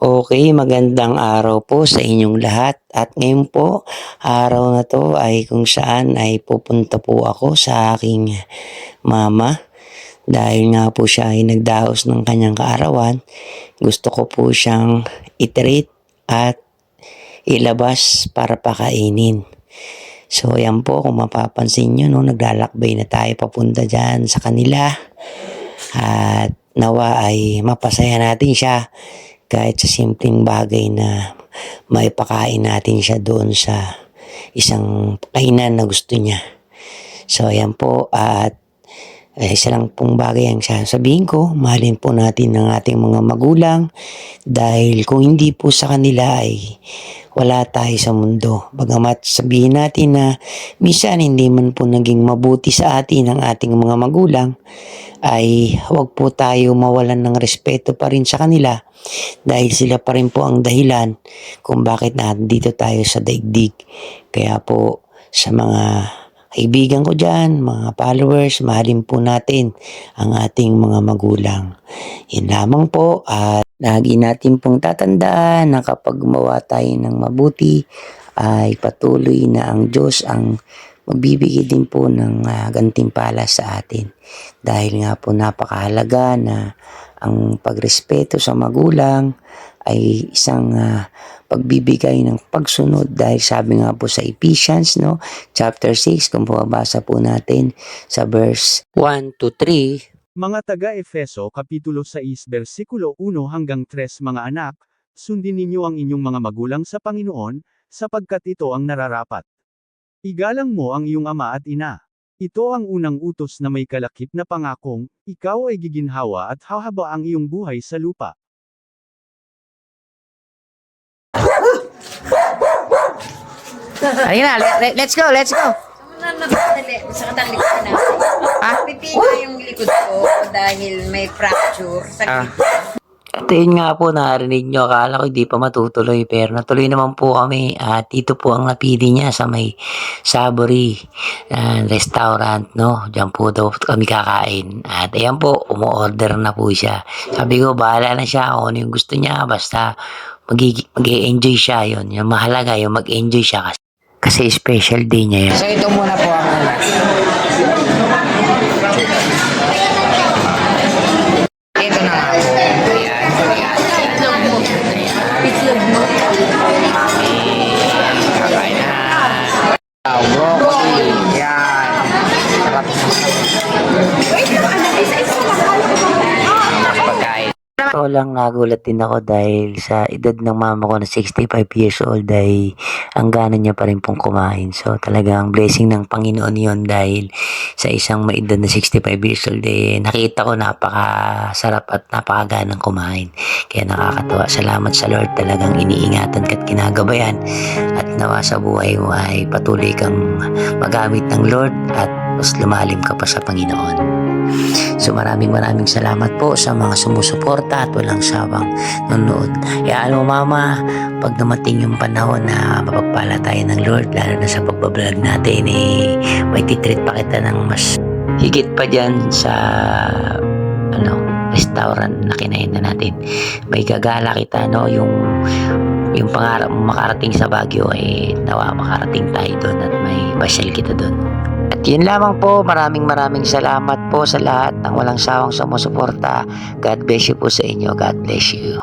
Okay, magandang araw po sa inyong lahat. At ngayon po, araw na to ay kung saan ay pupunta po ako sa aking mama. Dahil nga po siya ay nagdaos ng kanyang kaarawan, gusto ko po siyang i-treat at ilabas para pakainin. So yan po, kung mapapansin nyo, no, naglalakbay na tayo papunta dyan sa kanila. At nawa ay mapasaya natin siya kahit sa simpleng bagay na maipakain natin siya doon sa isang kainan na gusto niya. So ayan po, at isa lang pong bagay ang sasabihin ko, mahalin po natin ang ating mga magulang dahil kung hindi po sa kanila ay wala tayo sa mundo. Bagamat sabihin natin na minsan hindi man po naging mabuti sa atin ang ating mga magulang, ay huwag po tayo mawalan ng respeto pa rin sa kanila dahil sila pa rin po ang dahilan kung bakit nandito tayo sa daigdig. Kaya po sa mga kaibigan ko dyan, mga followers, mahalin po natin ang ating mga magulang. Yan lamang po, at lagi natin pong tatandaan na kapag gumawa tayo ng mabuti ay patuloy na ang Diyos ang magbibigay din po ng gantimpala sa atin. Dahil nga po napakahalaga na ang pagrespeto sa magulang ay isang pagbibigay ng pagsunod, dahil sabi nga po sa Ephesians, no, chapter 6, kung mababasa po natin sa verse 1 to 3. Mga taga-Efeso Kapitulo 6 versikulo 1 hanggang 3. Mga anak, sundin ninyo ang inyong mga magulang sa Panginoon, sapagkat ito ang nararapat. Igalang mo ang iyong ama at ina. Ito ang unang utos na may kalakip na pangakong, ikaw ay giginhawa at hahaba ang iyong buhay sa lupa. Ayun na, let's go, let's go. Dali, sa katang likod na. Pipiga yung likod ko dahil may fracture sa likod. At yun nga po, narinig nyo, akala ko hindi pa matutuloy, pero natuloy naman po kami. At ito po ang napili niya sa may Savory restaurant, no? Diyan po daw kami kakain. At ayan po, umu-order na po siya. Sabi ko, bahala na siya kung ano yung gusto niya, basta mag-enjoy siya yun. Yung mahalaga, yung mag-enjoy siya kasi special day niya yun. So ito muna po ang una. Ito na nga po. Ayan. Itlog mo. Itlog mo. Kakain na. Broccoli. Yan. Sarap na. Wait lang, anak. Isa-isa lang. Pagkain. Ito lang, nagulat din ako dahil sa edad ng mama ko na 65 years old ay ang gana niya pa rin pong kumain. So talagang blessing ng Panginoon yon, dahil sa isang maedad na 65 years old nakita ko napakasarap at napakaganang kumain. Kaya nakakatuwa. Salamat sa Lord, talagang iniingatan ka at kinagabayan, at nawa sa buhay mo ay patuloy kang magamit ng Lord at mas lumalim ka pa sa Panginoon. So maraming salamat po sa mga sumusuporta at walang sawang nanonood. Hayaan mo mama, pag dumating yung panahon na mapagpala tayo ng Lord, lalo na sa pagbablog natin, may titreat pa kita ng mas higit pa dyan sa restaurant na kinain na natin. May gagala kita, no, yung pangarap mo makarating sa Baguio, nawa makarating tayo doon at may pasyal kita doon. At yun lamang po, maraming salamat po sa lahat ng walang sawang sumusuporta. God bless you po sa inyo. God bless you.